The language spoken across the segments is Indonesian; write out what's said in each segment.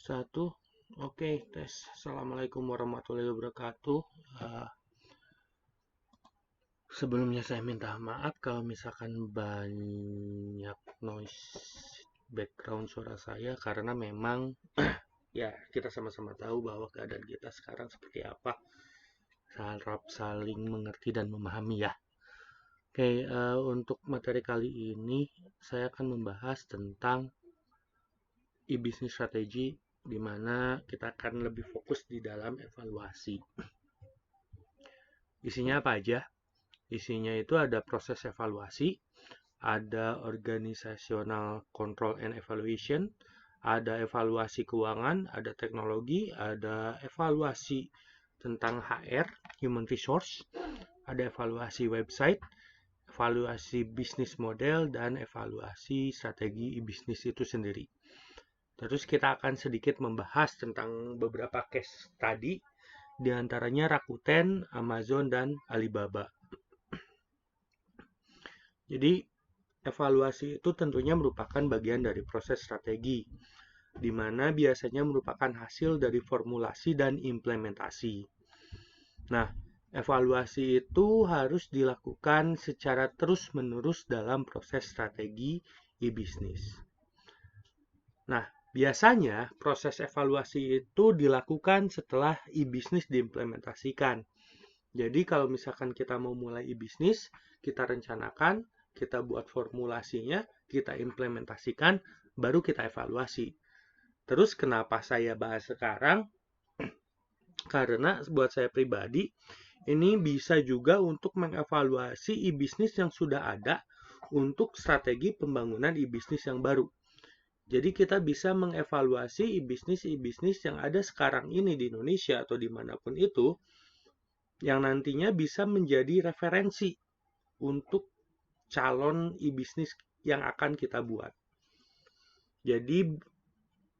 Satu, oke, tes. Assalamualaikum warahmatullahi wabarakatuh. Eh, Sebelumnya saya minta maaf kalau misalkan banyak noise background suara saya karena memang ya kita sama-sama tahu bahwa keadaan kita sekarang seperti apa. Harap saling mengerti dan memahami ya. Oke, untuk materi kali ini saya akan membahas tentang e-business strategy di mana kita akan lebih fokus di dalam evaluasi. Isinya apa aja? Isinya itu ada proses evaluasi, ada organizational control and evaluation, ada evaluasi keuangan, ada teknologi, ada evaluasi tentang HR, human resource, ada evaluasi website, evaluasi bisnis model, dan evaluasi strategi bisnis itu sendiri. Terus kita akan sedikit membahas tentang beberapa case tadi, diantaranya Rakuten, Amazon, dan Alibaba. Jadi, evaluasi itu tentunya merupakan bagian dari proses strategi, di mana biasanya merupakan hasil dari formulasi dan implementasi. Nah, evaluasi itu harus dilakukan secara terus-menerus dalam proses strategi e-bisnis. Nah, biasanya proses evaluasi itu dilakukan setelah e-bisnis diimplementasikan. Jadi kalau misalkan kita mau mulai e-bisnis, kita rencanakan, kita buat formulasinya, kita implementasikan, baru kita evaluasi. Terus kenapa saya bahas sekarang? Karena buat saya pribadi, ini bisa juga untuk mengevaluasi e-bisnis yang sudah ada untuk strategi pembangunan e-bisnis yang baru. Jadi kita bisa mengevaluasi e-bisnis yang ada sekarang ini di Indonesia atau dimanapun itu, yang nantinya bisa menjadi referensi untuk calon e-bisnis yang akan kita buat. Jadi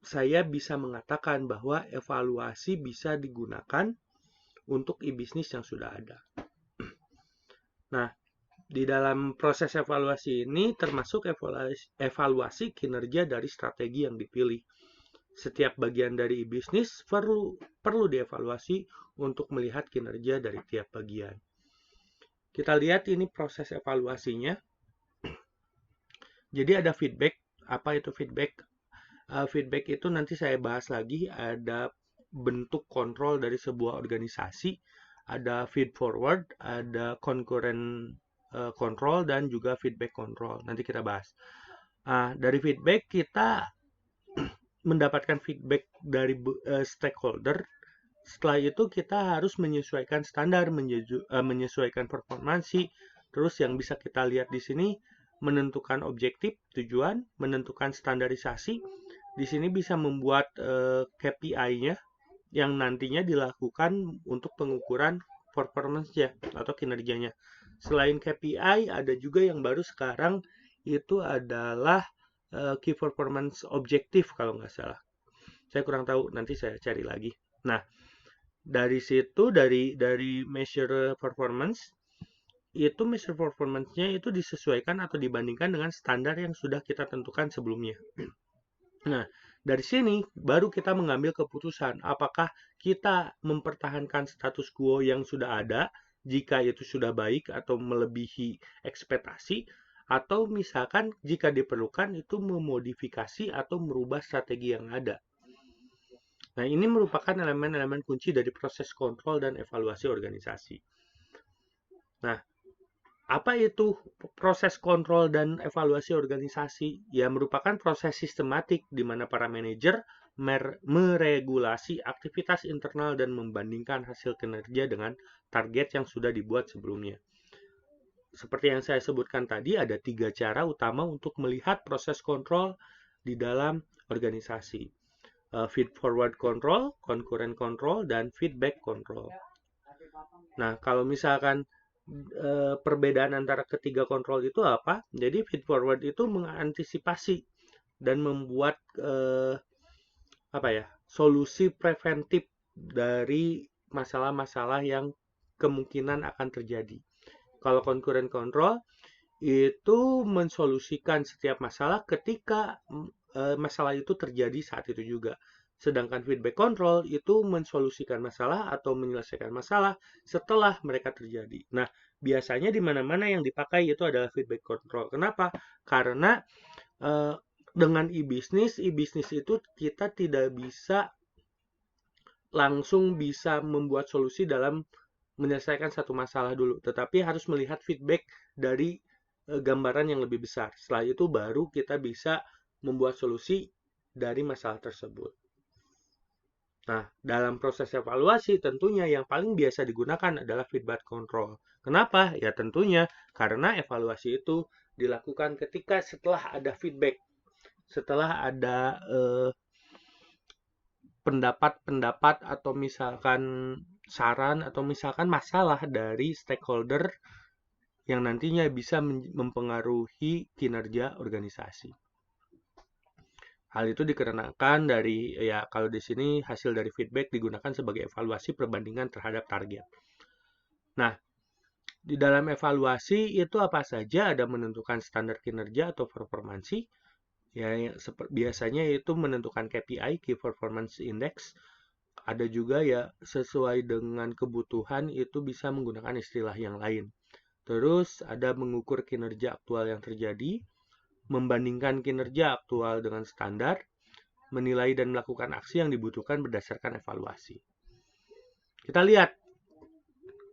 saya bisa mengatakan bahwa evaluasi bisa digunakan untuk e-bisnis yang sudah ada. Nah, di dalam proses evaluasi ini termasuk evaluasi kinerja dari strategi yang dipilih. Setiap bagian dari e-bisnis perlu dievaluasi untuk melihat kinerja dari tiap bagian. Kita lihat ini proses evaluasinya. Jadi ada feedback. Apa itu feedback? Feedback itu nanti saya bahas lagi. Ada bentuk kontrol dari sebuah organisasi. Ada feed forward, ada concurrent control, dan juga feedback control. Nanti kita bahas. Dari feedback kita mendapatkan feedback dari stakeholder. Setelah itu kita harus menyesuaikan standar, menyesuaikan performansi. Terus yang bisa kita lihat di sini menentukan objektif, tujuan, menentukan standarisasi. Di sini bisa membuat KPI-nya yang nantinya dilakukan untuk pengukuran performance-nya atau kinerjanya. Selain KPI, ada juga yang baru sekarang itu adalah Key Performance Objective kalau nggak salah. Saya kurang tahu, nanti saya cari lagi. Nah, dari situ dari measure performance itu measure performance-nya itu disesuaikan atau dibandingkan dengan standar yang sudah kita tentukan sebelumnya. Nah, dari sini baru kita mengambil keputusan apakah kita mempertahankan status quo yang sudah ada jika itu sudah baik atau melebihi ekspektasi, atau misalkan jika diperlukan itu memodifikasi atau merubah strategi yang ada. Nah, ini merupakan elemen-elemen kunci dari proses kontrol dan evaluasi organisasi. Nah, apa itu proses kontrol dan evaluasi organisasi? Ya, merupakan proses sistematik di mana para manajer meregulasi aktivitas internal dan membandingkan hasil kinerja dengan target yang sudah dibuat sebelumnya. Seperti yang saya sebutkan tadi, ada 3 cara utama untuk melihat proses kontrol di dalam organisasi. Feed forward control, concurrent control, dan feedback control. Nah, kalau misalkan perbedaan antara ketiga kontrol itu apa? Jadi feed forward itu mengantisipasi dan membuat apa ya, solusi preventif dari masalah-masalah yang kemungkinan akan terjadi. Kalau concurrent control itu mensolusikan setiap masalah ketika masalah itu terjadi saat itu juga. Sedangkan feedback control itu mensolusikan masalah atau menyelesaikan masalah setelah mereka terjadi. Nah, biasanya di mana-mana yang dipakai itu adalah feedback control. Kenapa? Karena dengan e-business itu kita tidak bisa langsung bisa membuat solusi dalam menyelesaikan satu masalah dulu, tetapi harus melihat feedback dari gambaran yang lebih besar. Setelah itu baru kita bisa membuat solusi dari masalah tersebut. Nah, dalam proses evaluasi tentunya yang paling biasa digunakan adalah feedback control. Kenapa? Ya tentunya karena evaluasi itu dilakukan ketika setelah ada feedback, setelah ada pendapat-pendapat atau misalkan saran atau misalkan masalah dari stakeholder yang nantinya bisa mempengaruhi kinerja organisasi. Hal itu dikarenakan dari ya kalau di sini hasil dari feedback digunakan sebagai evaluasi perbandingan terhadap target. Nah, di dalam evaluasi itu apa saja? Ada menentukan standar kinerja atau performansi. Ya, biasanya itu menentukan KPI, Key Performance Index. Ada juga ya sesuai dengan kebutuhan itu bisa menggunakan istilah yang lain. Terus ada mengukur kinerja aktual yang terjadi, membandingkan kinerja aktual dengan standar, menilai dan melakukan aksi yang dibutuhkan berdasarkan evaluasi. Kita lihat,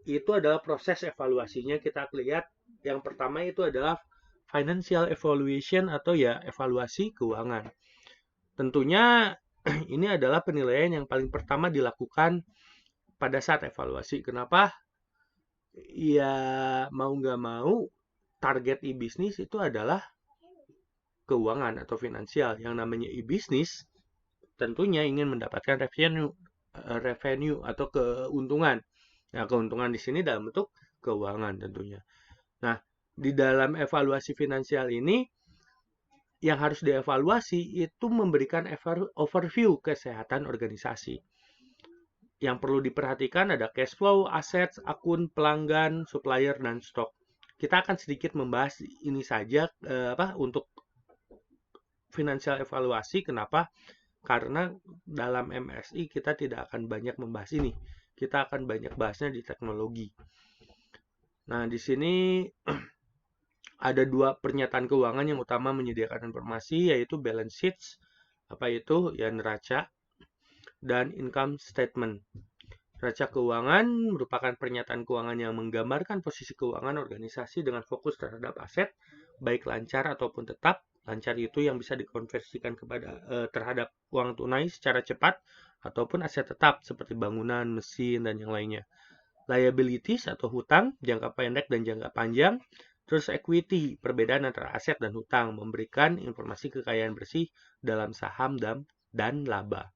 itu adalah proses evaluasinya. Kita lihat yang pertama itu adalah financial evaluation atau ya evaluasi keuangan. Tentunya ini adalah penilaian yang paling pertama dilakukan pada saat evaluasi. Kenapa? Ya mau nggak mau target e-bisnis itu adalah keuangan atau finansial. Yang namanya e-bisnis tentunya ingin mendapatkan revenue atau keuntungan. Nah, keuntungan di sini dalam bentuk keuangan tentunya. Nah, di dalam evaluasi finansial ini yang harus dievaluasi itu memberikan overview kesehatan organisasi. Yang perlu diperhatikan ada cash flow, aset, akun, pelanggan, supplier, dan stok. Kita akan sedikit membahas ini saja untuk financial evaluasi. Kenapa? Karena dalam MSI kita tidak akan banyak membahas ini. Kita akan banyak bahasnya di teknologi. Nah, di sini ada dua pernyataan keuangan yang utama menyediakan informasi, yaitu balance sheets, apa itu? Ya, neraca, dan income statement. Neraca keuangan merupakan pernyataan keuangan yang menggambarkan posisi keuangan organisasi dengan fokus terhadap aset, baik lancar ataupun tetap. Lancar itu yang bisa dikonversikan terhadap uang tunai secara cepat, ataupun aset tetap seperti bangunan, mesin, dan yang lainnya. Liabilities atau hutang, jangka pendek dan jangka panjang. Terus equity, perbedaan antara aset dan hutang, memberikan informasi kekayaan bersih dalam saham dan laba.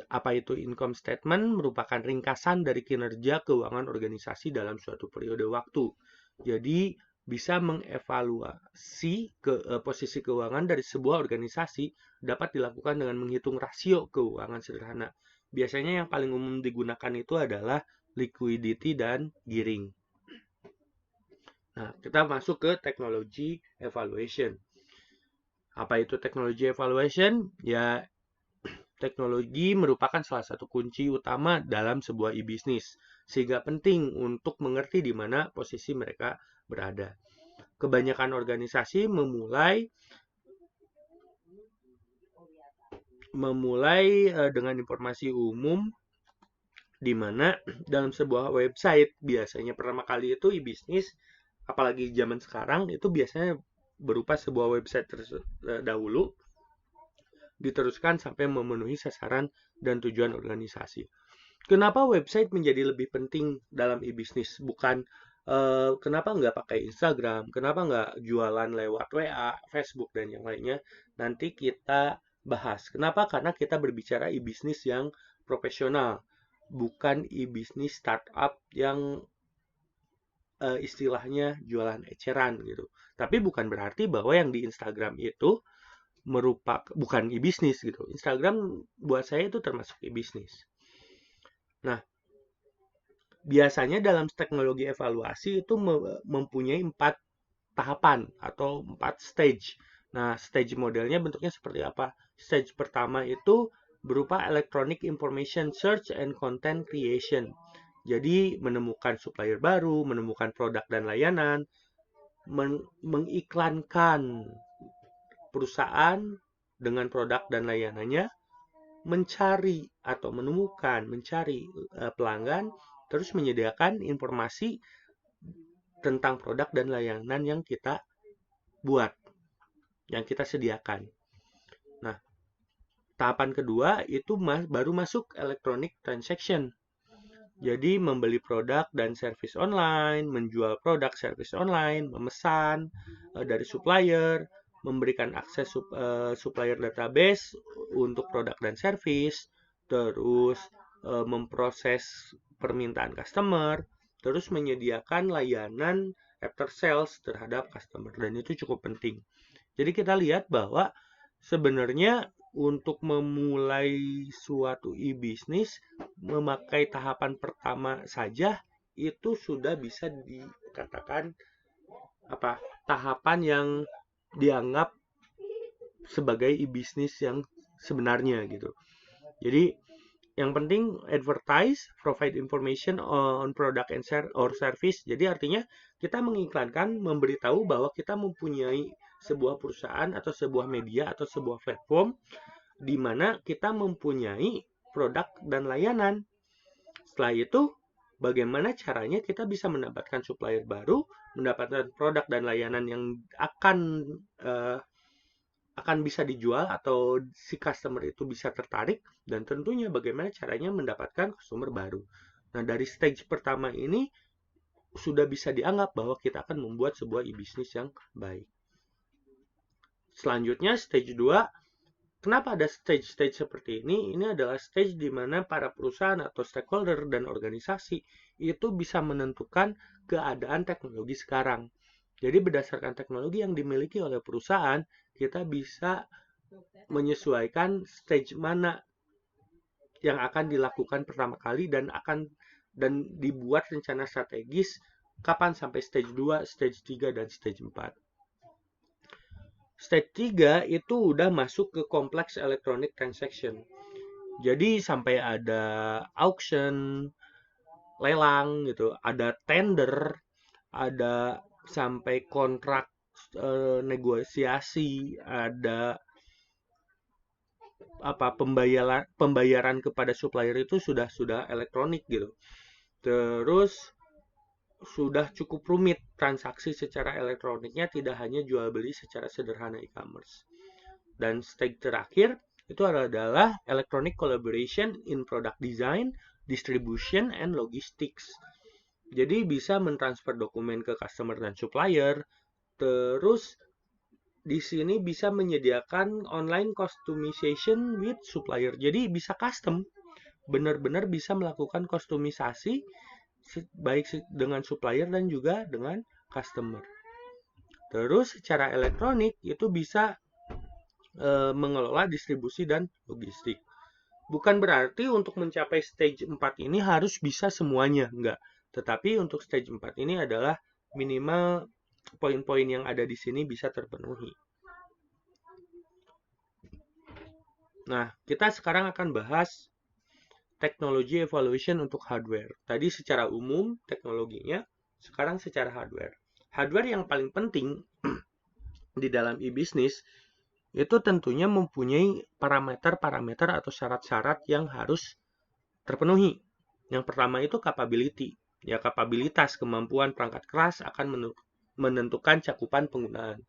Apa itu income statement? Merupakan ringkasan dari kinerja keuangan organisasi dalam suatu periode waktu. Jadi, bisa mengevaluasi posisi keuangan dari sebuah organisasi dapat dilakukan dengan menghitung rasio keuangan sederhana. Biasanya yang paling umum digunakan itu adalah liquidity dan gearing. Nah, kita masuk ke teknologi evaluation. Apa itu teknologi evaluation? Ya, teknologi merupakan salah satu kunci utama dalam sebuah e-bisnis, sehingga penting untuk mengerti di mana posisi mereka berada. Kebanyakan organisasi memulai dengan informasi umum, di mana dalam sebuah website biasanya pertama kali itu e-bisnis, apalagi zaman sekarang itu biasanya berupa sebuah website dahulu, diteruskan sampai memenuhi sasaran dan tujuan organisasi. Kenapa website menjadi lebih penting dalam e-bisnis? Bukan kenapa nggak pakai Instagram, kenapa nggak jualan lewat WA, Facebook, dan yang lainnya. Nanti kita bahas. Kenapa? Karena kita berbicara e-bisnis yang profesional, bukan e-bisnis startup yang istilahnya jualan eceran gitu. Tapi bukan berarti bahwa yang di Instagram itu bukan e-bisnis gitu. Instagram buat saya itu termasuk e-bisnis. Nah, biasanya dalam teknologi evaluasi itu mempunyai 4 tahapan atau 4 stage. Nah, stage modelnya bentuknya seperti apa? Stage pertama itu berupa Electronic Information Search and Content Creation. Jadi, menemukan supplier baru, menemukan produk dan layanan, mengiklankan perusahaan dengan produk dan layanannya, mencari atau mencari pelanggan, terus menyediakan informasi tentang produk dan layanan yang kita buat, yang kita sediakan. Nah, tahapan kedua itu baru masuk electronic transaction. Jadi membeli produk dan service online, menjual produk service online, memesan dari supplier, memberikan akses supplier database untuk produk dan service, terus memproses permintaan customer, terus menyediakan layanan after sales terhadap customer, dan itu cukup penting. Jadi kita lihat bahwa sebenarnya untuk memulai suatu e-bisnis memakai tahapan pertama saja itu sudah bisa dikatakan tahapan yang dianggap sebagai e-bisnis yang sebenarnya gitu. Jadi yang penting advertise, provide information on product and or service. Jadi artinya kita mengiklankan, memberitahu bahwa kita mempunyai sebuah perusahaan atau sebuah media atau sebuah platform di mana kita mempunyai produk dan layanan. Setelah itu, bagaimana caranya kita bisa mendapatkan supplier baru, mendapatkan produk dan layanan yang akan bisa dijual atau si customer itu bisa tertarik, dan tentunya bagaimana caranya mendapatkan customer baru. Nah, dari stage pertama ini sudah bisa dianggap bahwa kita akan membuat sebuah e-bisnis yang baik. Selanjutnya stage 2, kenapa ada stage-stage seperti ini? Ini adalah stage di mana para perusahaan atau stakeholder dan organisasi itu bisa menentukan keadaan teknologi sekarang. Jadi berdasarkan teknologi yang dimiliki oleh perusahaan, kita bisa menyesuaikan stage mana yang akan dilakukan pertama kali dan dibuat rencana strategis kapan sampai stage 2, stage 3, dan stage 4. Stage 3 itu udah masuk ke kompleks electronic transaction. Jadi sampai ada auction, lelang gitu, ada tender, ada sampai kontrak negosiasi, ada pembayaran kepada supplier itu sudah elektronik gitu. Terus sudah cukup rumit transaksi secara elektroniknya, tidak hanya jual beli secara sederhana e-commerce. Dan stage terakhir itu adalah electronic collaboration in product design, distribution, and logistics. Jadi bisa mentransfer dokumen ke customer dan supplier. Terus di sini bisa menyediakan online customization with supplier. Jadi bisa custom, benar-benar bisa melakukan kustomisasi baik dengan supplier dan juga dengan customer. Terus secara elektronik itu bisa mengelola distribusi dan logistik. Bukan berarti untuk mencapai stage 4 ini harus bisa semuanya, enggak. Tetapi untuk stage 4 ini adalah minimal poin-poin yang ada di sini bisa terpenuhi. Nah, kita sekarang akan bahas teknologi evaluation untuk hardware. Tadi secara umum teknologinya, sekarang secara hardware. Hardware yang paling penting di dalam e-bisnis itu tentunya mempunyai parameter-parameter atau syarat-syarat yang harus terpenuhi. Yang pertama itu capability. Ya, kapabilitas, kemampuan perangkat keras akan menentukan cakupan penggunaan.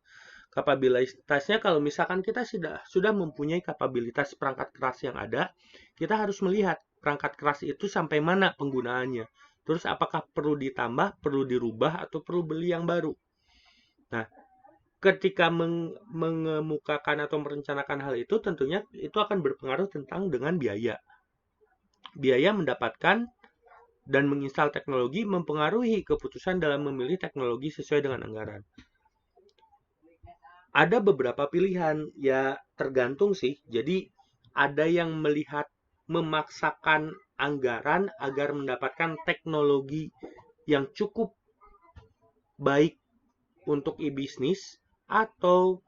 Kapabilitasnya, kalau misalkan kita sudah mempunyai kapabilitas perangkat keras yang ada, kita harus melihat perangkat keras itu sampai mana penggunaannya. Terus apakah perlu ditambah, perlu dirubah, atau perlu beli yang baru. Nah, ketika mengemukakan atau merencanakan hal itu, tentunya itu akan berpengaruh dengan biaya. Biaya mendapatkan dan menginstal teknologi mempengaruhi keputusan dalam memilih teknologi sesuai dengan anggaran. Ada beberapa pilihan, ya tergantung sih. Jadi ada yang melihat memaksakan anggaran agar mendapatkan teknologi yang cukup baik untuk e-bisnis, atau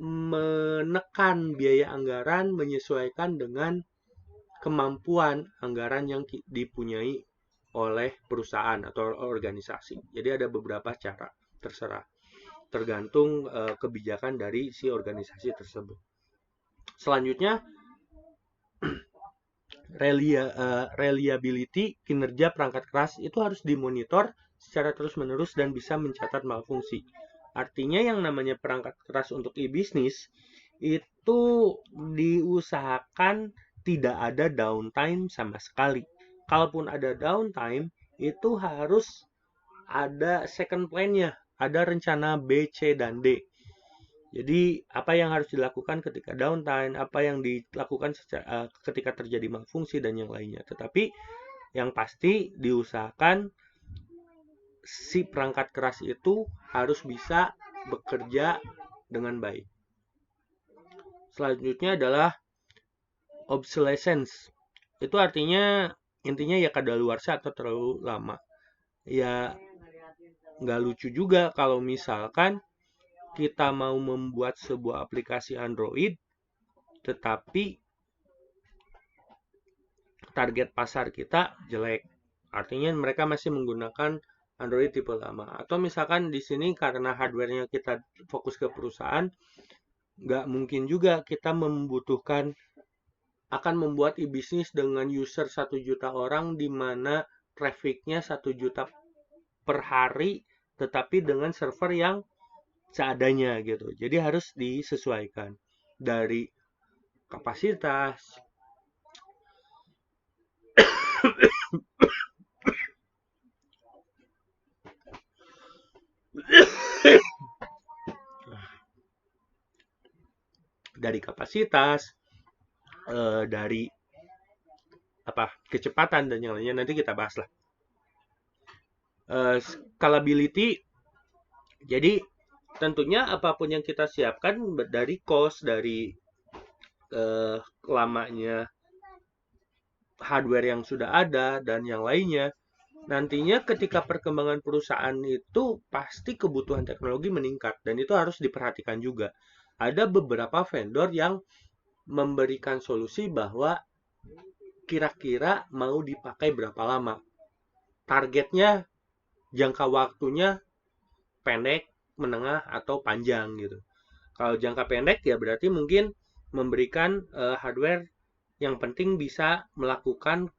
menekan biaya anggaran menyesuaikan dengan kemampuan anggaran yang dipunyai oleh perusahaan atau organisasi. Jadi ada beberapa cara, terserah, tergantung kebijakan dari si organisasi tersebut. Selanjutnya, reliability kinerja perangkat keras itu harus dimonitor secara terus-menerus dan bisa mencatat malfungsi. Artinya yang namanya perangkat keras untuk e-bisnis itu diusahakan tidak ada downtime sama sekali. Kalaupun ada downtime, itu harus ada second plan-nya, ada rencana B, C, dan D. Jadi, apa yang harus dilakukan ketika downtime, apa yang dilakukan ketika terjadi malfungsi, dan yang lainnya. Tetapi, yang pasti diusahakan si perangkat keras itu harus bisa bekerja dengan baik. Selanjutnya adalah obsolescence. Itu artinya, intinya ya kadaluarsa atau terlalu lama. Ya, nggak lucu juga kalau misalkan kita mau membuat sebuah aplikasi Android, tetapi target pasar kita jelek. Artinya mereka masih menggunakan Android tipe lama. Atau misalkan di sini karena hardware-nya kita fokus ke perusahaan, nggak mungkin juga kita membutuhkan akan membuat e-bisnis dengan user 1 juta orang di mana traffic-nya 1 juta per hari, tetapi dengan server yang seadanya gitu. Jadi harus disesuaikan dari kapasitas, dari kecepatan dan yang lainnya, nanti kita bahas lah. Scalability, jadi tentunya apapun yang kita siapkan dari cost, dari lamanya hardware yang sudah ada dan yang lainnya, nantinya ketika perkembangan perusahaan itu pasti kebutuhan teknologi meningkat dan itu harus diperhatikan juga. Ada beberapa vendor yang memberikan solusi bahwa kira-kira mau dipakai berapa lama. Targetnya, jangka waktunya pendek, menengah, atau panjang gitu. Kalau jangka pendek ya berarti mungkin memberikan hardware yang penting bisa melakukan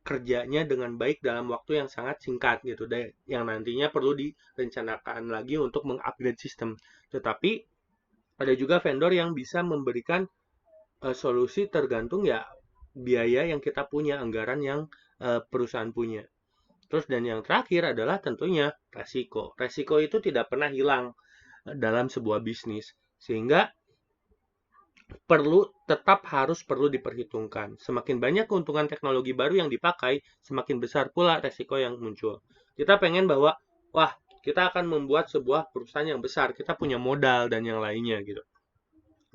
kerjanya dengan baik dalam waktu yang sangat singkat gitu deh, yang nantinya perlu direncanakan lagi untuk mengupgrade sistem. Tetapi ada juga vendor yang bisa memberikan solusi tergantung ya biaya yang kita punya, anggaran yang perusahaan punya. Terus dan yang terakhir adalah tentunya resiko. Resiko itu tidak pernah hilang dalam sebuah bisnis, sehingga perlu diperhitungkan. Semakin banyak keuntungan teknologi baru yang dipakai, semakin besar pula resiko yang muncul. Kita pengen bahwa, wah, kita akan membuat sebuah perusahaan yang besar, kita punya modal dan yang lainnya gitu.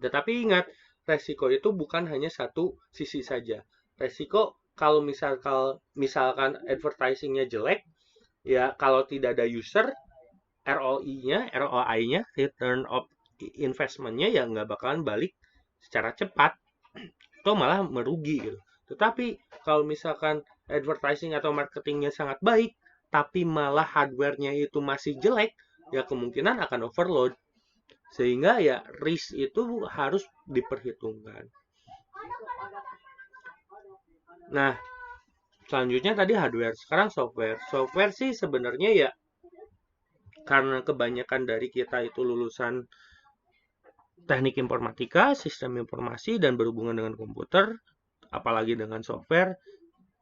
Tetapi ingat, resiko itu bukan hanya satu sisi saja. Resiko kalau misalkan advertisingnya jelek, ya kalau tidak ada user, ROI-nya, return of investment-nya ya nggak bakalan balik secara cepat, atau malah merugi gitu. Tetapi kalau misalkan advertising atau marketingnya sangat baik, tapi malah hardware-nya itu masih jelek, ya kemungkinan akan overload. Sehingga ya risk itu harus diperhitungkan. Nah, selanjutnya tadi hardware, sekarang software. Software sih sebenarnya ya karena kebanyakan dari kita itu lulusan teknik informatika, sistem informasi, dan berhubungan dengan komputer, apalagi dengan software,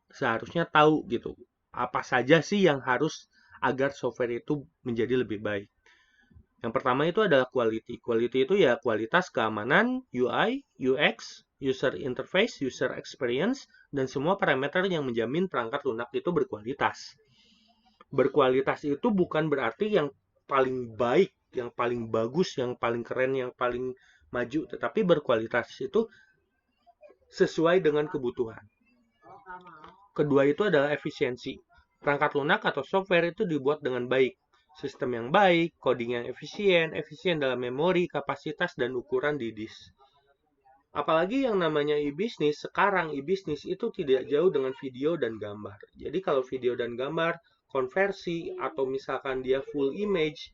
seharusnya tahu gitu, apa saja sih yang harus agar software itu menjadi lebih baik. Yang pertama itu adalah quality. Quality itu ya kualitas keamanan, UI, UX, user interface, user experience, dan semua parameter yang menjamin perangkat lunak itu berkualitas. Berkualitas itu bukan berarti yang paling baik, yang paling bagus, yang paling keren, yang paling maju, tetapi berkualitas itu sesuai dengan kebutuhan. Kedua itu adalah efisiensi. Perangkat lunak atau software itu dibuat dengan baik. Sistem yang baik, coding yang efisien dalam memori, kapasitas, dan ukuran di disk. Apalagi yang namanya e-bisnis, sekarang e-bisnis itu tidak jauh dengan video dan gambar. Jadi kalau video dan gambar, konversi, atau misalkan dia full image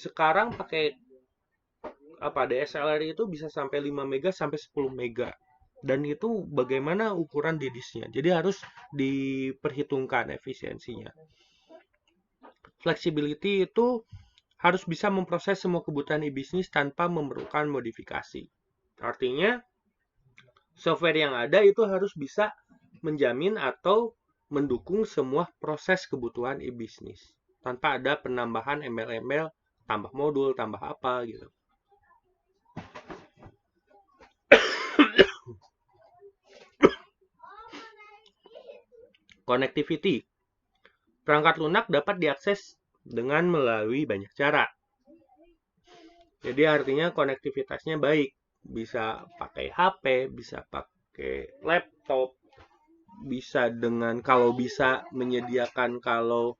sekarang pakai DSLR itu bisa sampai 5 mega sampai 10 mega. Dan itu bagaimana ukuran di disknya. Jadi harus diperhitungkan efisiensinya. Flexibility itu harus bisa memproses semua kebutuhan e-bisnis tanpa memerlukan modifikasi. Artinya, software yang ada itu harus bisa menjamin atau mendukung semua proses kebutuhan e-bisnis tanpa ada penambahan embel-embel, tambah modul, tambah apa gitu. Connectivity. Perangkat lunak dapat diakses dengan melalui banyak cara. Jadi artinya konektivitasnya baik. Bisa pakai HP, bisa pakai laptop, bisa dengan kalau bisa menyediakan kalau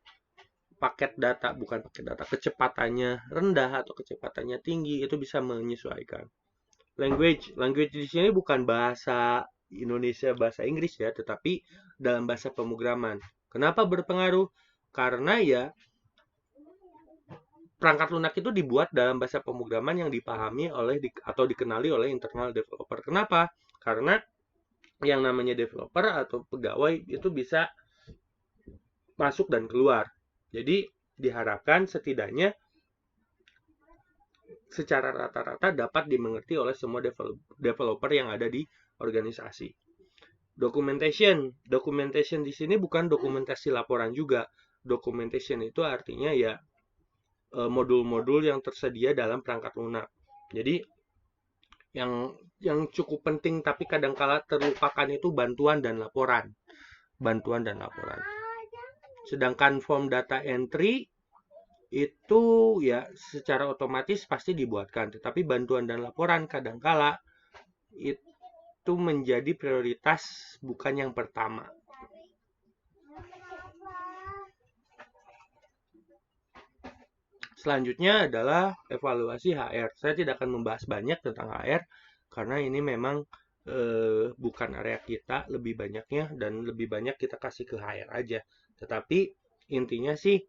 paket data, bukan paket data, kecepatannya rendah atau kecepatannya tinggi, itu bisa menyesuaikan. Language di sini bukan bahasa Indonesia, bahasa Inggris ya, tetapi dalam bahasa pemrograman. Kenapa berpengaruh? Karena ya perangkat lunak itu dibuat dalam bahasa pemrograman yang dipahami oleh atau dikenali oleh internal developer. Kenapa? Karena yang namanya developer atau pegawai itu bisa masuk dan keluar. Jadi diharapkan setidaknya secara rata-rata dapat dimengerti oleh semua developer yang ada di organisasi. Documentation di sini bukan dokumentasi laporan juga. Documentation itu artinya ya modul-modul yang tersedia dalam perangkat lunak. Jadi yang cukup penting tapi kadangkala terlupakan itu bantuan dan laporan. Sedangkan form data entry itu ya secara otomatis pasti dibuatkan, tetapi bantuan dan laporan kadangkala itu menjadi prioritas bukan yang pertama. Selanjutnya adalah evaluasi HR. Saya tidak akan membahas banyak tentang HR karena ini memang bukan area kita, lebih banyaknya dan lebih banyak kita kasih ke HR aja. Tetapi intinya sih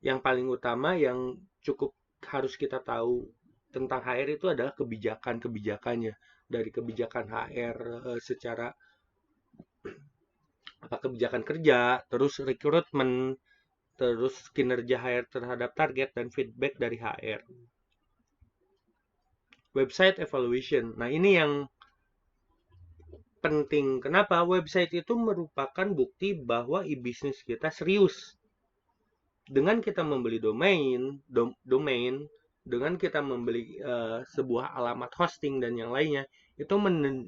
yang paling utama yang cukup harus kita tahu tentang HR itu adalah kebijakannya. Dari kebijakan HR secara kebijakan kerja, terus rekrutmen, terus kinerja HR terhadap target dan feedback dari HR. Website evaluation. Nah, ini yang penting. Kenapa? Website itu merupakan bukti bahwa e-bisnis kita serius. Dengan kita membeli domain, dengan kita membeli sebuah alamat hosting dan yang lainnya, itu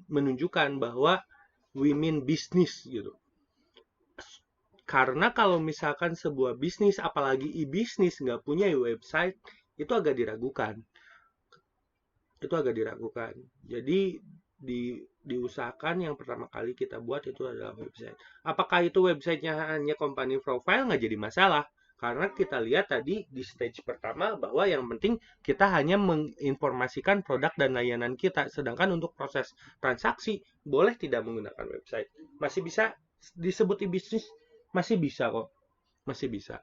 menunjukkan bahwa we mean business gitu. Karena kalau misalkan sebuah bisnis, apalagi e-bisnis nggak punya website, itu agak diragukan. Jadi diusahakan yang pertama kali kita buat itu adalah website. Apakah itu websitenya hanya company profile, nggak jadi masalah. Karena kita lihat tadi di stage pertama bahwa yang penting kita hanya menginformasikan produk dan layanan kita. Sedangkan untuk proses transaksi, boleh tidak menggunakan website. Masih bisa disebut e-bisnis, masih bisa kok. Masih bisa.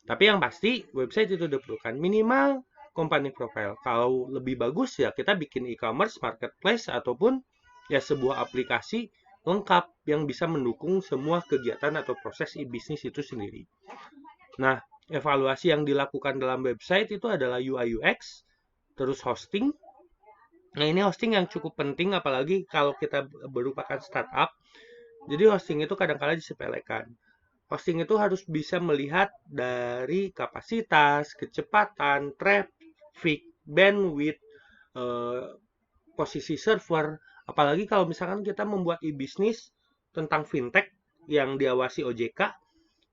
Tapi yang pasti website itu diperlukan minimal company profile. Kalau lebih bagus ya kita bikin e-commerce, marketplace, ataupun ya sebuah aplikasi lengkap yang bisa mendukung semua kegiatan atau proses e-bisnis itu sendiri. Nah, evaluasi yang dilakukan dalam website itu adalah UI UX, terus hosting. Nah, ini hosting yang cukup penting apalagi kalau kita merupakan startup. Jadi hosting itu kadang-kala disepelekan. Hosting itu harus bisa melihat dari kapasitas, kecepatan, traffic, bandwidth, posisi server. Apalagi kalau misalkan kita membuat e-bisnis tentang fintech yang diawasi OJK,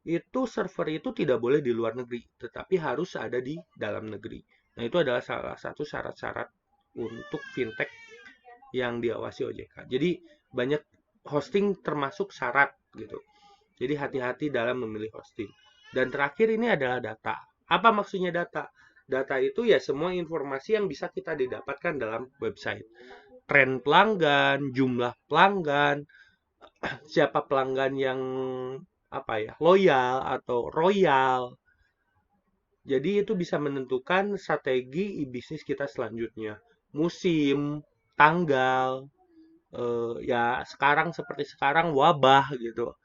itu server itu tidak boleh di luar negeri, tetapi harus ada di dalam negeri. Nah, itu adalah salah satu syarat-syarat untuk fintech yang diawasi OJK. Jadi banyak hosting termasuk syarat gitu. Jadi hati-hati dalam memilih hosting. Dan terakhir ini adalah data. Apa maksudnya data? Data itu ya semua informasi yang bisa kita didapatkan dalam website. Tren pelanggan, jumlah pelanggan, siapa pelanggan yang apa ya, loyal atau royal. Jadi itu bisa menentukan strategi bisnis kita selanjutnya. Musim, tanggal, ya sekarang seperti sekarang wabah gitu.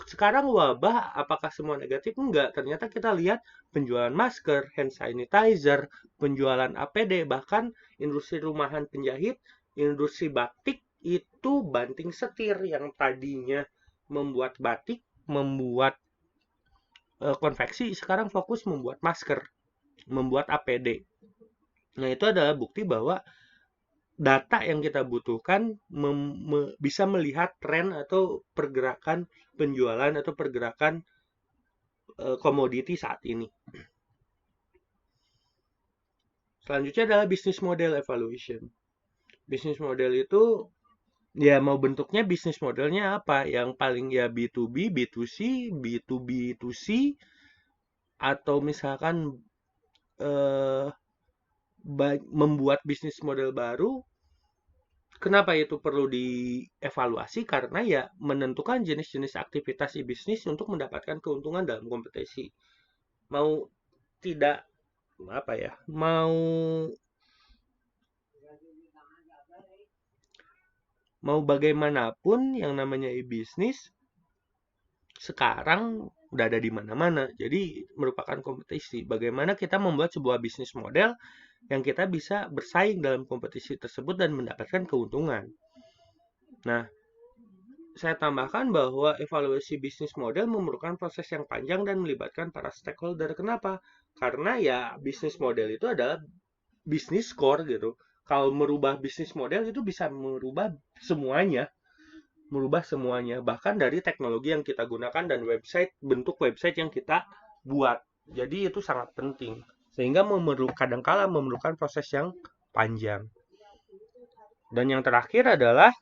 Sekarang wabah apakah semua negatif? Enggak. Ternyata kita lihat penjualan masker, hand sanitizer, penjualan APD, bahkan industri rumahan penjahit, industri batik itu banting setir yang tadinya membuat batik, membuat konveksi, sekarang fokus membuat masker, membuat APD. Nah, itu adalah bukti bahwa data yang kita butuhkan bisa melihat tren atau pergerakan penjualan atau pergerakan komoditi saat ini. Selanjutnya adalah business model evaluation. Business model itu ya mau bentuknya bisnis modelnya apa? Yang paling ya B2B, B2C, B2B, B2C, atau misalkan eh, membuat bisnis model baru. Kenapa itu perlu dievaluasi? Karena ya menentukan jenis-jenis aktivitas bisnis untuk mendapatkan keuntungan dalam kompetisi. Mau tidak apa ya? Mau bagaimanapun yang namanya bisnis sekarang udah ada di mana-mana. Jadi merupakan kompetisi. Bagaimana kita membuat sebuah bisnis model yang kita bisa bersaing dalam kompetisi tersebut dan mendapatkan keuntungan. Nah, saya tambahkan bahwa evaluasi bisnis model memerlukan proses yang panjang dan melibatkan para stakeholder. Kenapa? Karena ya bisnis model itu adalah bisnis core gitu. Kalau merubah bisnis model itu bisa merubah semuanya, bahkan dari teknologi yang kita gunakan dan bentuk website yang kita buat. Jadi itu sangat penting. Sehingga kadangkala memerlukan proses yang panjang. Dan yang terakhir adalah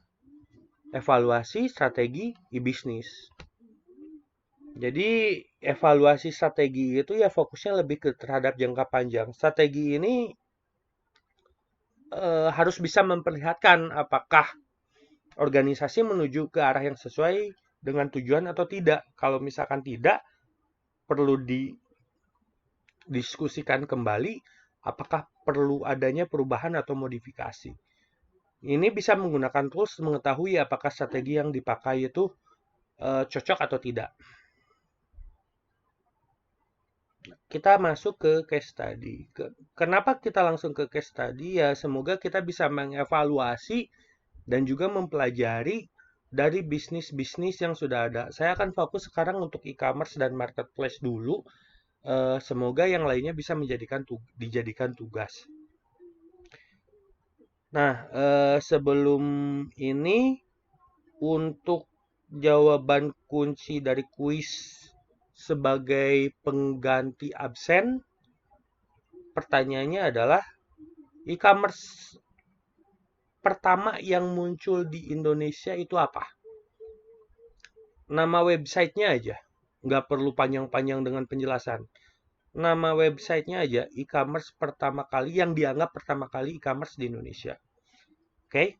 evaluasi strategi bisnis. Jadi evaluasi strategi itu ya fokusnya lebih ke terhadap jangka panjang. Strategi ini harus bisa memperlihatkan apakah organisasi menuju ke arah yang sesuai dengan tujuan atau tidak. Kalau misalkan tidak, perlu didiskusikan kembali apakah perlu adanya perubahan atau modifikasi. Ini bisa menggunakan tools mengetahui apakah strategi yang dipakai itu cocok atau tidak. Kita masuk ke case study. Kenapa kita langsung ke case study? Ya, semoga kita bisa mengevaluasi dan juga mempelajari dari bisnis-bisnis yang sudah ada. Saya akan fokus sekarang untuk e-commerce dan marketplace dulu. Semoga yang lainnya bisa dijadikan tugas. Nah, sebelum ini untuk jawaban kunci dari kuis sebagai pengganti absen, pertanyaannya adalah e-commerce pertama yang muncul di Indonesia itu apa? Nama websitenya aja. Nggak perlu panjang-panjang dengan penjelasan. Nama websitenya aja, e-commerce pertama kali yang dianggap pertama kali e-commerce di Indonesia. Oke?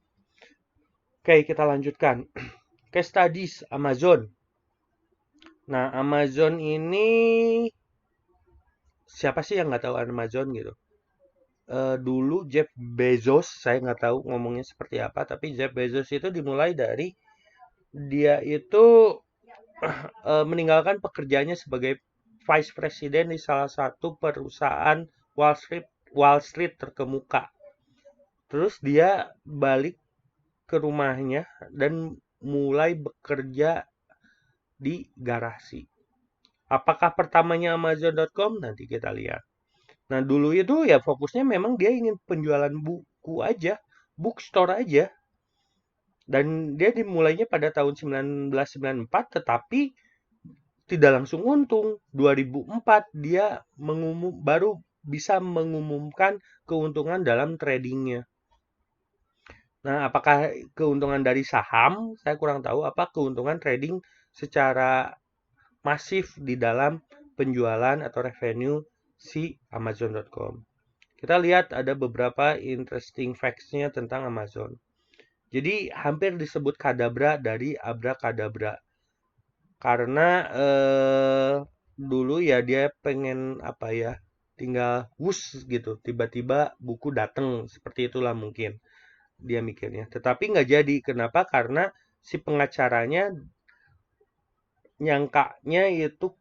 Oke, kita lanjutkan. Case studies Amazon. Nah, Amazon ini siapa sih yang nggak tahu Amazon gitu? Dulu Jeff Bezos, saya nggak tahu ngomongnya seperti apa, tapi Jeff Bezos itu dimulai dari dia itu meninggalkan pekerjaannya sebagai vice president di salah satu perusahaan Wall Street terkemuka. Terus dia balik ke rumahnya dan mulai bekerja di garasi. Apakah pertamanya Amazon.com? Nanti kita lihat. Nah, dulu itu ya fokusnya memang dia ingin penjualan buku aja, bookstore aja. Dan dia dimulainya pada tahun 1994, tetapi tidak langsung untung. 2004 dia baru bisa mengumumkan keuntungan dalam tradingnya. Nah, apakah keuntungan dari saham? Saya kurang tahu. Apa keuntungan trading secara masif di dalam penjualan atau revenue si Amazon.com. Kita lihat ada beberapa interesting facts-nya tentang Amazon. Jadi hampir disebut kadabra dari abrakadabra. Karena dulu ya dia pengen apa ya, tinggal wus gitu, tiba-tiba buku dateng, seperti itulah mungkin dia mikirnya. Tetapi nggak jadi. Kenapa? Karena si pengacaranya nyangkanya itu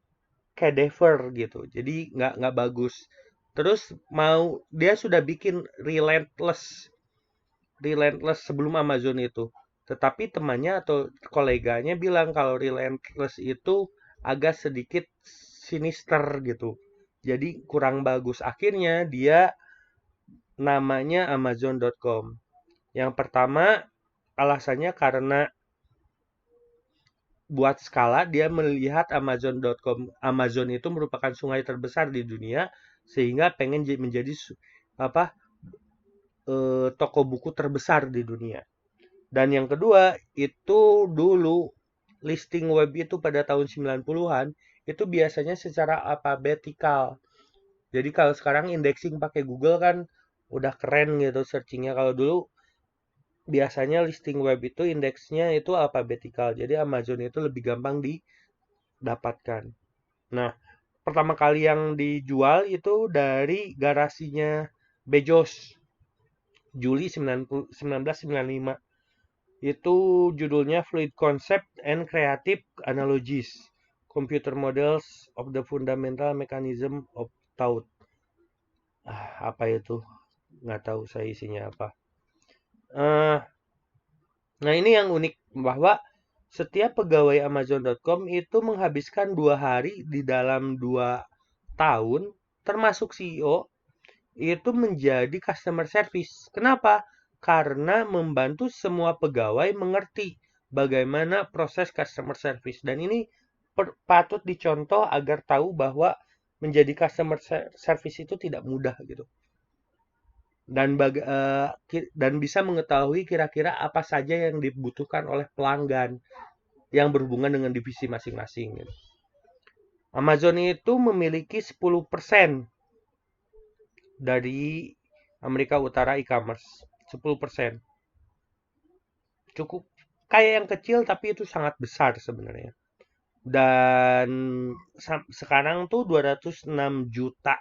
cadaver gitu. Jadi nggak bagus. Terus dia sudah bikin Relentless sebelum Amazon itu. Tetapi temannya atau koleganya bilang kalau Relentless itu agak sedikit sinister gitu. Jadi kurang bagus. Akhirnya dia namanya Amazon.com. Yang pertama alasannya karena buat skala dia melihat Amazon itu merupakan sungai terbesar di dunia sehingga pengen menjadi apa toko buku terbesar di dunia. Dan yang kedua, itu dulu listing web itu pada tahun 90-an itu biasanya secara alfabetikal. Jadi kalau sekarang indexing pakai Google kan udah keren gitu searchingnya. Kalau dulu biasanya listing web itu indeksnya itu alfabetikal. Jadi Amazon itu lebih gampang didapatkan. Nah, pertama kali yang dijual itu dari garasinya Bezos, Juli 1995. Itu judulnya Fluid Concept and Creative Analogies, Computer Models of the Fundamental Mechanism of Thought. Apa itu? Nggak tahu saya isinya apa. Nah, ini yang unik bahwa setiap pegawai Amazon.com itu menghabiskan 2 hari di dalam 2 tahun, termasuk CEO, itu menjadi customer service. Kenapa? Karena membantu semua pegawai mengerti bagaimana proses customer service. Dan ini patut dicontoh agar tahu bahwa menjadi customer service itu tidak mudah gitu. Dan bisa mengetahui kira-kira apa saja yang dibutuhkan oleh pelanggan yang berhubungan dengan divisi masing-masing gitu. Amazon itu memiliki 10% dari Amerika Utara e-commerce. 10%. Cukup kayak yang kecil tapi itu sangat besar sebenarnya. Dan sekarang tuh 206 juta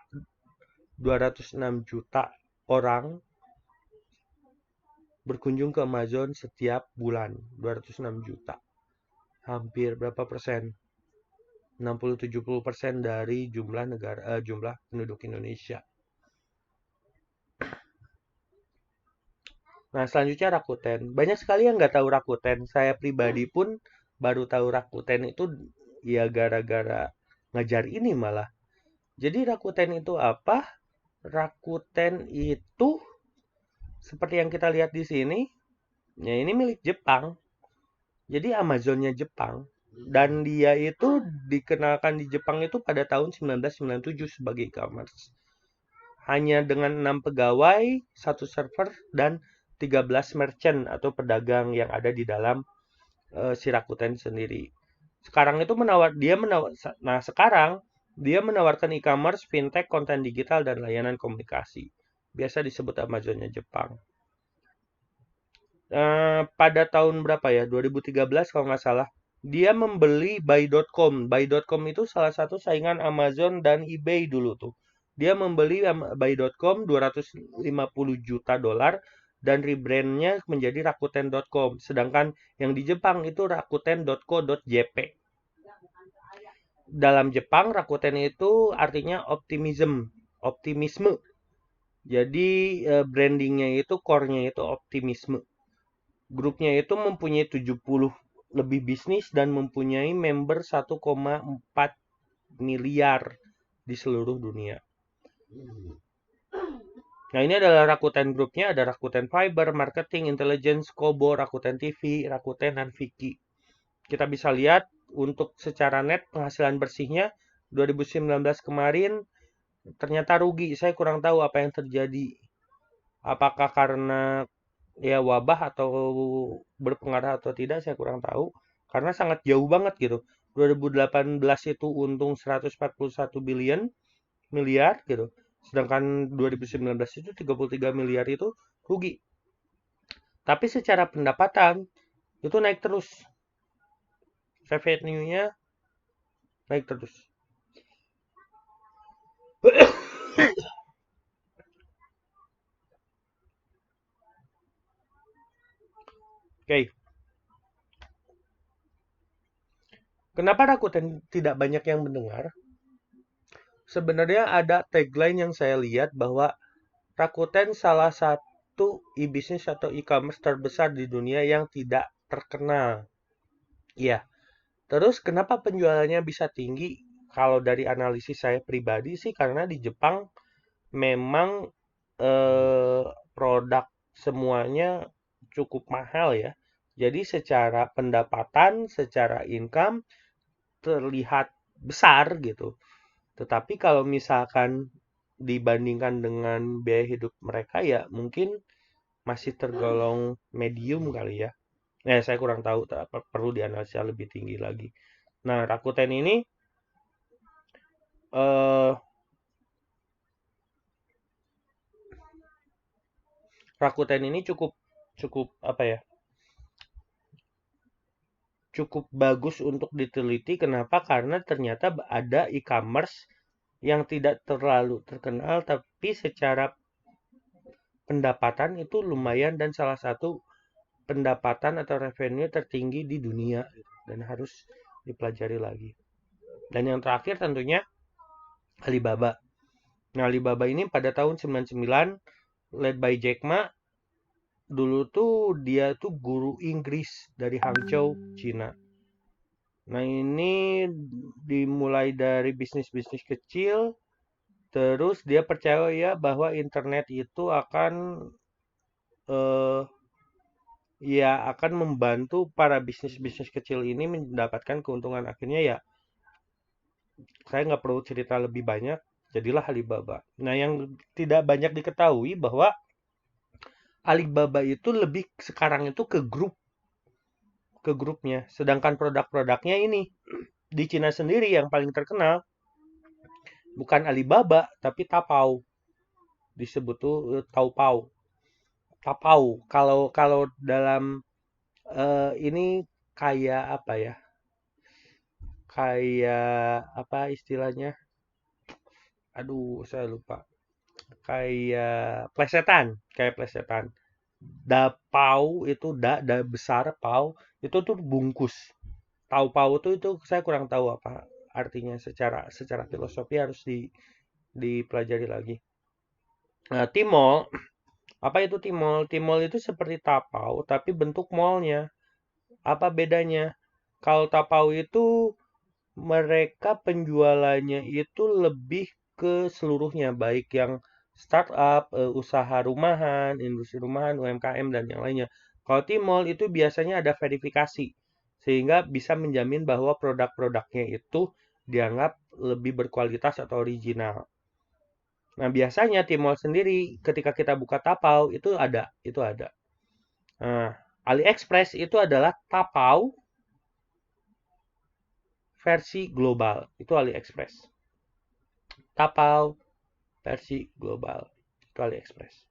orang berkunjung ke Amazon setiap bulan. 206 juta. Hampir berapa persen? 60-70% dari jumlah penduduk Indonesia. Nah, selanjutnya Rakuten. Banyak sekali yang nggak tahu Rakuten. Saya pribadi pun baru tahu Rakuten itu ya gara-gara ngajar ini malah. Jadi Rakuten itu apa? Rakuten itu seperti yang kita lihat di sini, ya ini milik Jepang. Jadi Amazonnya Jepang. Dan dia itu dikenalkan di Jepang itu pada tahun 1997 sebagai e-commerce. Hanya dengan 6 pegawai, 1 server, dan 13 merchant atau pedagang yang ada di dalam si Rakuten sendiri. Sekarang itu sekarang dia menawarkan e-commerce, fintech, konten digital, dan layanan komunikasi. Biasa disebut Amazonnya Jepang. Pada tahun berapa ya? 2013 kalau nggak salah. Dia membeli Buy.com. Buy.com itu salah satu saingan Amazon dan eBay dulu tuh. Dia membeli Buy.com 250 juta dolar dan rebrandnya menjadi Rakuten.com. Sedangkan yang di Jepang itu Rakuten.co.jp. Dalam Jepang, Rakuten itu artinya optimisme. Jadi brandingnya itu, core-nya itu optimisme. Grupnya itu mempunyai 70 lebih bisnis dan mempunyai member 1,4 miliar di seluruh dunia. Nah, ini adalah Rakuten Grupnya, ada Rakuten Fiber, Marketing, Intelligence, Kobo, Rakuten TV, Rakuten, dan Viki. Kita bisa lihat untuk secara net penghasilan bersihnya 2019 kemarin ternyata rugi. Saya kurang tahu apa yang terjadi. Apakah karena ya wabah atau berpengaruh atau tidak, saya kurang tahu. Karena sangat jauh banget gitu. 2018 itu untung 141 miliar gitu. Sedangkan 2019 itu 33 miliar itu rugi. Tapi secara pendapatan itu naik terus. Revenue-nya naik terus. Oke. Kenapa Rakuten tidak banyak yang mendengar? Sebenarnya ada tagline yang saya lihat bahwa Rakuten salah satu e-business atau e-commerce terbesar di dunia yang tidak terkenal. Iya. Terus kenapa penjualannya bisa tinggi? Kalau dari analisis saya pribadi sih karena di Jepang memang eh, produk semuanya cukup mahal ya. Jadi secara pendapatan, secara income terlihat besar gitu. Tetapi kalau misalkan dibandingkan dengan biaya hidup mereka ya mungkin masih tergolong medium kali ya. Saya kurang tahu, perlu dianalisa lebih tinggi lagi. Nah, Rakuten ini eh, Rakuten ini cukup cukup apa ya? Cukup bagus untuk diteliti. Kenapa? Karena ternyata ada e-commerce yang tidak terlalu terkenal tapi secara pendapatan itu lumayan dan salah satu pendapatan atau revenue tertinggi di dunia dan harus dipelajari lagi. Dan yang terakhir tentunya Alibaba. Nah, Alibaba ini pada tahun 99 led by Jack Ma. Dulu tuh dia tuh guru Inggris dari Hangzhou, Cina. Nah, ini dimulai dari bisnis-bisnis kecil, terus dia percaya bahwa internet itu akan eh, ya akan membantu para bisnis-bisnis kecil ini mendapatkan keuntungan. Akhirnya ya saya nggak perlu cerita lebih banyak, jadilah Alibaba. Nah, yang tidak banyak diketahui bahwa Alibaba itu lebih sekarang itu ke grupnya. Sedangkan produk-produknya ini di Cina sendiri yang paling terkenal bukan Alibaba tapi Taobao. Disebut tuh Taobao. Taobao. Kalau kalau dalam ini kayak apa ya? Kayak apa istilahnya? Aduh, saya lupa. Kayak plesetan. Dapau itu da besar, pau itu tuh bungkus. Tahu pau itu saya kurang tahu apa artinya secara secara filosofi harus dipelajari lagi. Nah, Tmall, apa itu Tmall? Tmall itu seperti Tapau tapi bentuk mallnya. Apa bedanya? Kalau Tapau itu mereka penjualannya itu lebih ke seluruhnya, baik yang startup, usaha rumahan, industri rumahan, UMKM, dan yang lainnya. Kalau Tmall itu biasanya ada verifikasi, sehingga bisa menjamin bahwa produk-produknya itu dianggap lebih berkualitas atau original. Nah, biasanya Tmall sendiri ketika kita buka Tapau itu ada. Nah, AliExpress itu adalah Tapau versi global, itu AliExpress. Tapau versi global, itu AliExpress.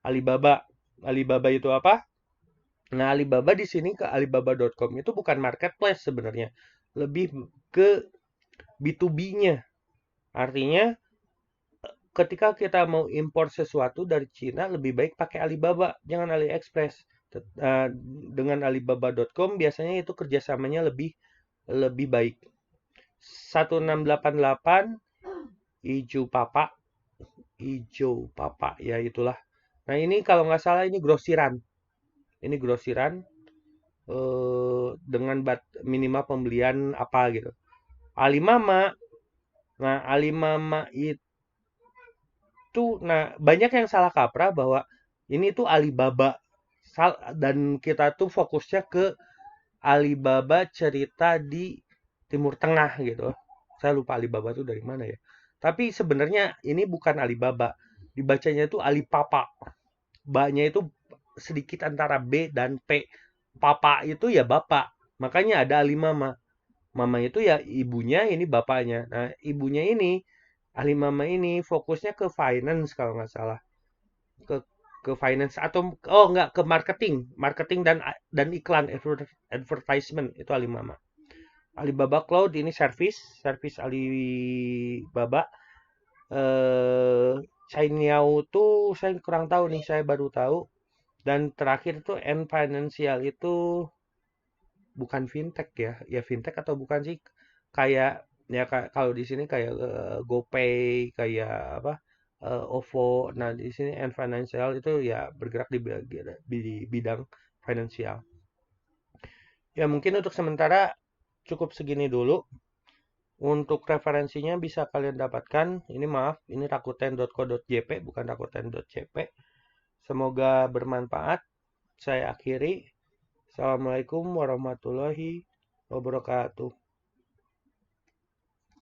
Alibaba, Alibaba itu apa? Nah, Alibaba di sini ke alibaba.com itu bukan marketplace sebenarnya, lebih ke B2B-nya. Artinya ketika kita mau impor sesuatu dari Cina lebih baik pakai Alibaba, jangan AliExpress. Dengan alibaba.com biasanya itu kerjasamanya lebih lebih baik. 1688 hijau papa ya itulah. Nah, ini kalau nggak salah ini grosiran. Ini grosiran dengan minimal pembelian apa gitu. Alimama. Nah, Alimama itu banyak yang salah kaprah bahwa ini tuh Alibaba. Dan kita tuh fokusnya ke Alibaba cerita di Timur Tengah gitu. Saya lupa Alibaba tuh dari mana ya. Tapi sebenarnya ini bukan Alibaba. Dibacanya itu Alipapa. Ba-nya itu sedikit antara B dan P. Papa itu ya bapak. Makanya ada Alimama. Mama itu ya ibunya, ini bapaknya. Nah, ibunya ini, ahli mama ini fokusnya ke finance kalau nggak salah. Ke ke finance atau oh nggak, ke marketing, marketing dan iklan, advertisement itu ahli mama. Alibaba Cloud ini service Alibaba. Eh Cainiao tuh saya kurang tahu nih, saya baru tahu. Dan terakhir tuh N Financial itu bukan fintech ya, ya fintech atau bukan sih? Kayak ya kalau di sini kayak GoPay, kayak apa? OVO. Nah, di sini N Financial itu ya bergerak di bidang finansial. Ya mungkin untuk sementara cukup segini dulu. Untuk referensinya bisa kalian dapatkan. Ini maaf, ini rakuten.co.jp bukan rakuten.cp. Semoga bermanfaat. Saya akhiri. Assalamualaikum warahmatullahi wabarakatuh.